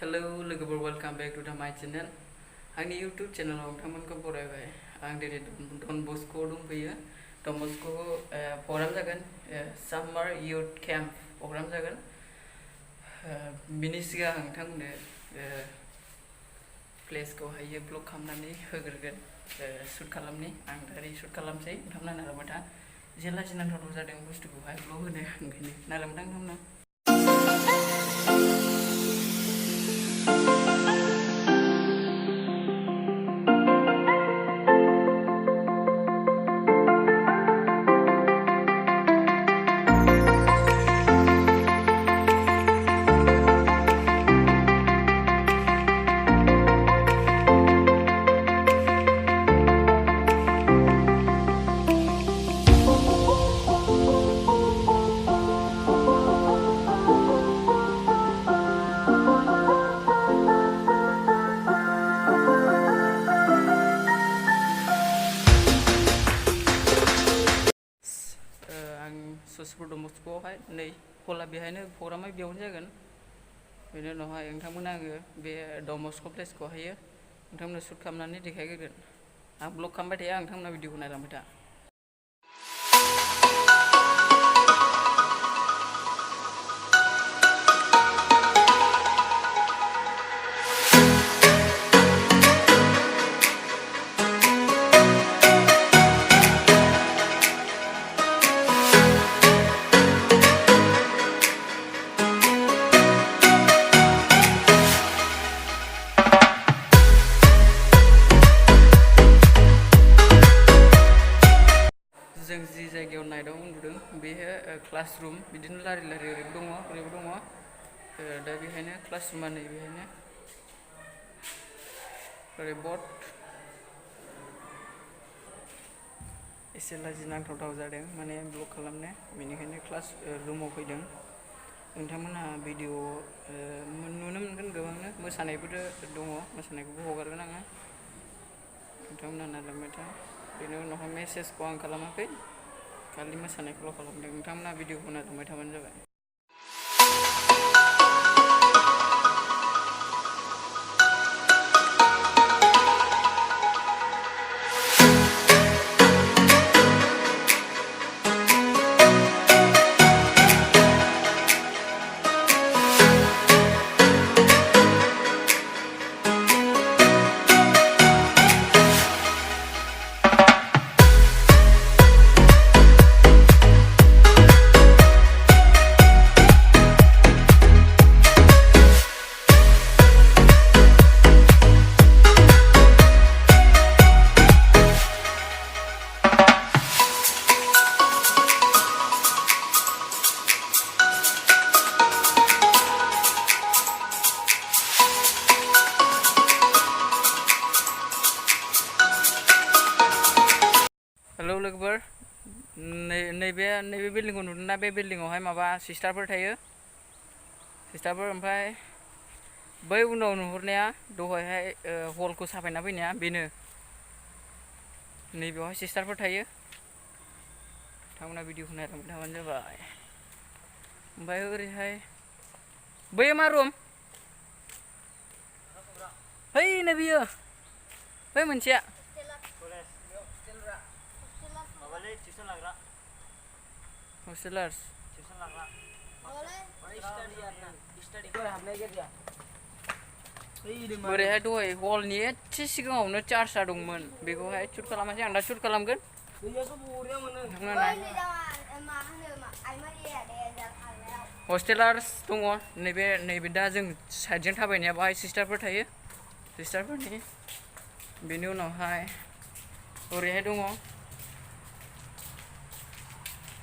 Hello, लोगोफोर welcome back to my channel. आंनि YouTube चैनलाव नोंथांमोनखौ बरायबाय। आं दिनै डन बस्क' दंफैयो। डन बस्क' प्रग्राम जागोन सामार इयुथ केम्प प्रग्राम जागोन। बिनि सिगां आं नोंथांमोननो प्लेसखौहाय ब्लग खालामनानै होग्रोगोन शुट खालामनि। आं दायो शुट खालामसै नोंथांमोना नायलांबाय था। एसे लाजिनांथाव जादों बुस्थुखौहाय ब्लग होनो ओंखायनो नायलांबाय था नोंथांमोना। Soshipur Don Bosco हाय नै हला बेहायनो प्रग्रामा बेयावनो जागोन। बेनि उनावहाय नोंथांमोना आङो बे डन बस्क' प्लेसखौहायो नोंथांमोननो शुट खालामनानै देखायग्रोगोन। आं ब्लग खालामबाय थायो, आं नोंथांमोना भिडिअखौ नायलांबाय था। जों जि जायगायाव नाइटआव उन्दुदों बेयो क्लासरुम बिदिनो लारि लारि ओरैबो दङ ओरैबो दङ। दा बेहायनो क्लासरुमा नै बेहायनो ओरै बर्ड एसे लाजिनांथाव जादों माने ब्लग खालामनो, बेनिखायनो क्लास रुमाव फैदों। नोंथांमोनहा भिडिअ नुनो मोनगोन गोबांनो, मोसानायबो दङ, मोसानायखौबो हगारगोन आङो। नोंथांमोनहा नायलांबाय था। बेनि उनावहाय मेसेजखौ आं खालामाखै, खालि मोसानायखौल' खालामदों। नोंथांमोनहा भिडिअखौ नायलांबाय थाबानो जाबाय। हेलौ लोगोफोर, नैबे बिल्डिंखौ नुदोंना? बे बिल्डिंआवहाय माबा सिस्टारफोर थायो, सिस्टारफोर। ओमफ्राय बै उनाव नुहुरनाया दहायहाय हलखौ साफायना फैनाया बेनो। नैबेयावहाय सिस्टारफोर थायो। नोंथांमोना भिडिअखौ नायलांबाय थाबानो जाबाय। ओमफ्राय ओरैहाय बैयो मा रुम? है नै बियो बै मोनसेया हस्टेलार्स ओरैहाय दहाय हलनि एसे सिगाङावनो चार्जआ दंमोन, बेखौहाय शुट खालामासै आं, दा शुट खालामगोन। हस्टेलार्स दङ नैबे दा जों साइडजों थाबायनाया बाहाय सिस्टारफोर थायो, सिस्टारफोरनि। बेनि उनावहाय ओरैहाय दङ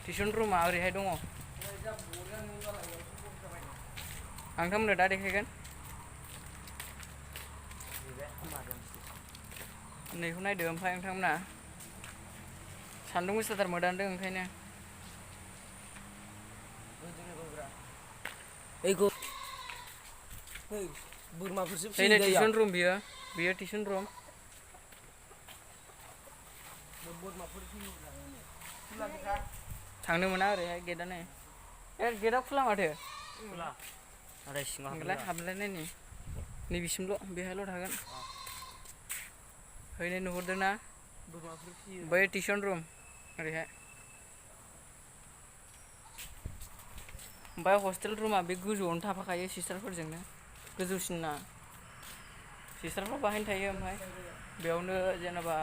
टिउसन रुमा, ओरैहाय दङ। आं नोंथांमोननो दा देखायगोन। नैखौ नायदो। ओमफ्राय नोंथांमोना सान्दुं गोसाथार मोदानदों ओंखायनो। नै टिउसन रुम, बियो टिउसन रुम। थांनो मोना ओरैहाय गेटआनो। गेटआ खुला माथो। हाबलाय नायनि। नैबिसिमल' बेहायल' थागोन ओरैनो नुहुरदों ना बोरमाफोर फियो बै टिउसन रुम ओरैहाय ओमफ्राय हस्टेल रुमा बे गोजौआवनो थाफाखायो सिस्टारफोरजोंनो गोजौसिनना सिस्टारफ्रा बाहायनो थायो ओमफ्राय बेयावनो जेनेबा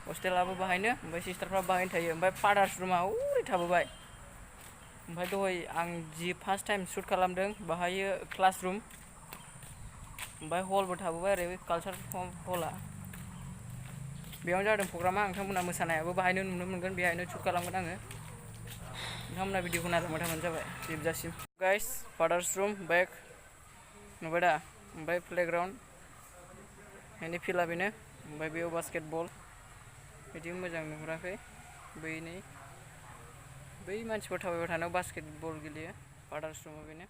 हस्टेलाबो बाहायनो ओमफ्राय सिस्टारफ्रा बाहायनो थायो ओमफ्राय फादार्स रुमा हरै थाबोबाय ओमफ्राय दहाय आं जि फार्स्ट टाइम शुट खालामदों बाहायो क्लास रुम ओमफ्राय हलबो थाबोबाय आरो बे कालचार हला बेयावनो जादों प्रग्रामा नोंथांमोना मोसानायाबो बाहायनो नुनो मोनगोन बेहायनो शुट खालामगोन आङो नोंथांमोना भिडिअखौ नायलांबाय थाबानो जाबाय जोबजासिम गाइस फादार्स रुम बेक नुबाय दा ओमफ्राय प्लेग्राउन्ड बेनि फिल्डआ बेनो ओमफ्राय बेयाव बास्केट बल बिदि मोजां नुहुराखै बै मानसिफोर थाबायबाय थानायाव बास्केट बल गेलेयो फादार्स रुमा बेनो